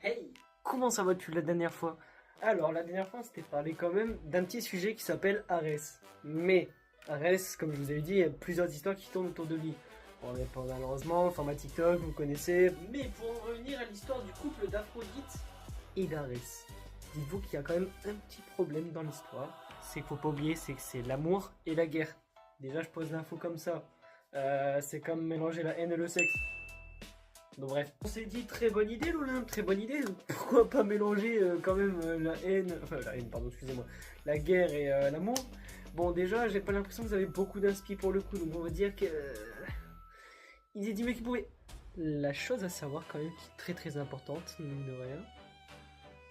Hey, comment ça va depuis la dernière fois? Alors, la dernière fois, on s'était parlé quand même d'un petit sujet qui s'appelle Arès. Mais, Arès, comme je vous avais dit, il y a plusieurs histoires qui tournent autour de lui. Bon, mais pas malheureusement, format TikTok, vous connaissez. Mais pour en revenir à l'histoire du couple d'Aphrodite et d'Arès, dites-vous qu'il y a quand même un petit problème dans l'histoire. C'est qu'il faut pas oublier, c'est que c'est l'amour et la guerre. Déjà, je pose l'info comme ça. C'est comme mélanger la haine et le sexe. Donc bref, on s'est dit très bonne idée l'Olympe, très bonne idée. Pourquoi pas mélanger quand même la haine, pardon, excusez-moi, la guerre et l'amour. Bon déjà, j'ai pas l'impression que vous avez beaucoup d'inspi pour le coup, donc on va dire que il est dit mais qu'il pouvait. La chose à savoir quand même qui est très très importante, mine de rien,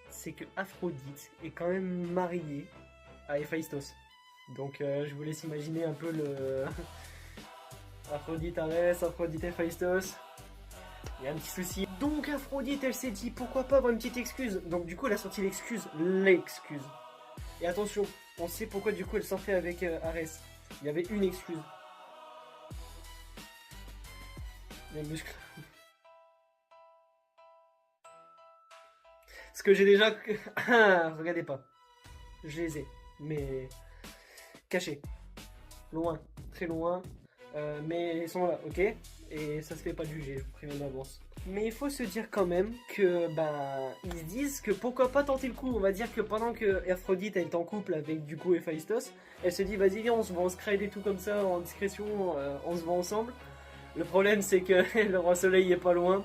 c'est que Aphrodite est quand même mariée à Héphaïstos. Donc je vous laisse imaginer un peu le Aphrodite Arès, Aphrodite Héphaïstos. Il y a un petit souci. Donc Aphrodite, elle s'est dit pourquoi pas avoir une petite excuse. Donc du coup, elle a sorti l'excuse. L'excuse. Et attention, on sait pourquoi du coup elle sortait avec Arès. Il y avait une excuse. Les muscles. Ce que j'ai déjà... Regardez pas. Je les ai. Mais cachés. Loin. Très loin. Mais ils sont là, ok? Et ça se fait pas de juger, je vous préviens d'avance. Mais il faut se dire quand même que ils se disent que pourquoi pas tenter le coup. On va dire que pendant que Aphrodite est en couple avec du coup Héphaïstos, elle se dit vas-y viens on se voit en scred et tout comme ça en discrétion, on se voit ensemble. Le problème c'est que le roi soleil est pas loin.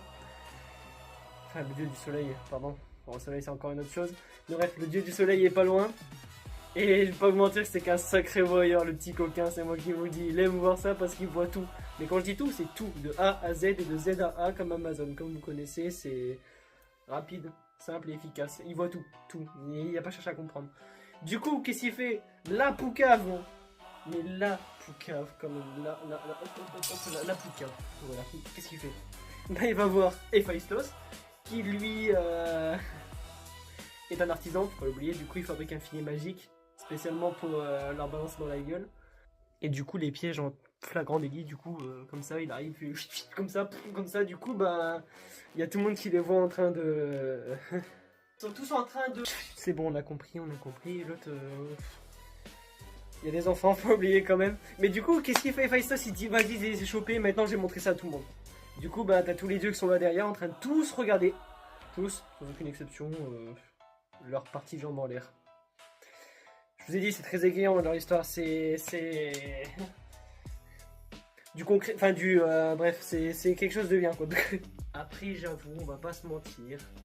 Enfin le dieu du soleil, pardon. Le roi soleil c'est encore une autre chose. Mais bref, le dieu du soleil est pas loin. Et je vais pas vous mentir, c'est qu'un sacré voyeur, le petit coquin, c'est moi qui vous le dis. Il aime voir ça parce qu'il voit tout. Mais quand je dis tout, c'est tout, de A à Z et de Z à A comme Amazon. Comme vous connaissez, c'est rapide, simple et efficace. Il voit tout, tout. Il n'y a pas cherché à comprendre. Du coup, qu'est-ce qu'il fait? La poucave. Mais la poucave, comme la poucave. Voilà, qu'est-ce qu'il fait? Il va voir Héphaïstos, qui lui est un artisan, faut pas l'oublier. Du coup, il fabrique un filet magique spécialement pour leur balancer dans la gueule. Et du coup, les pièges en flagrant délit, du coup, comme ça, il arrive, comme ça, du coup, il y a tout le monde qui les voit en train de... Ils sont tous en train de... C'est bon, on a compris, l'autre... Il y a des enfants, faut oublier quand même. Mais du coup, qu'est-ce qu'il fait Héphaïstos? Il dit, vas-y, je les ai chopés, maintenant je vais montrer ça à tout le monde. Du coup, t'as tous les dieux qui sont là derrière, en train de tous regarder. Tous, sans aucune exception, leur partie jambes en l'air. Je vous ai dit, c'est très aiguillant leur histoire, c'est du concret, enfin bref, c'est quelque chose de bien quoi. Après, j'avoue, on va pas se mentir,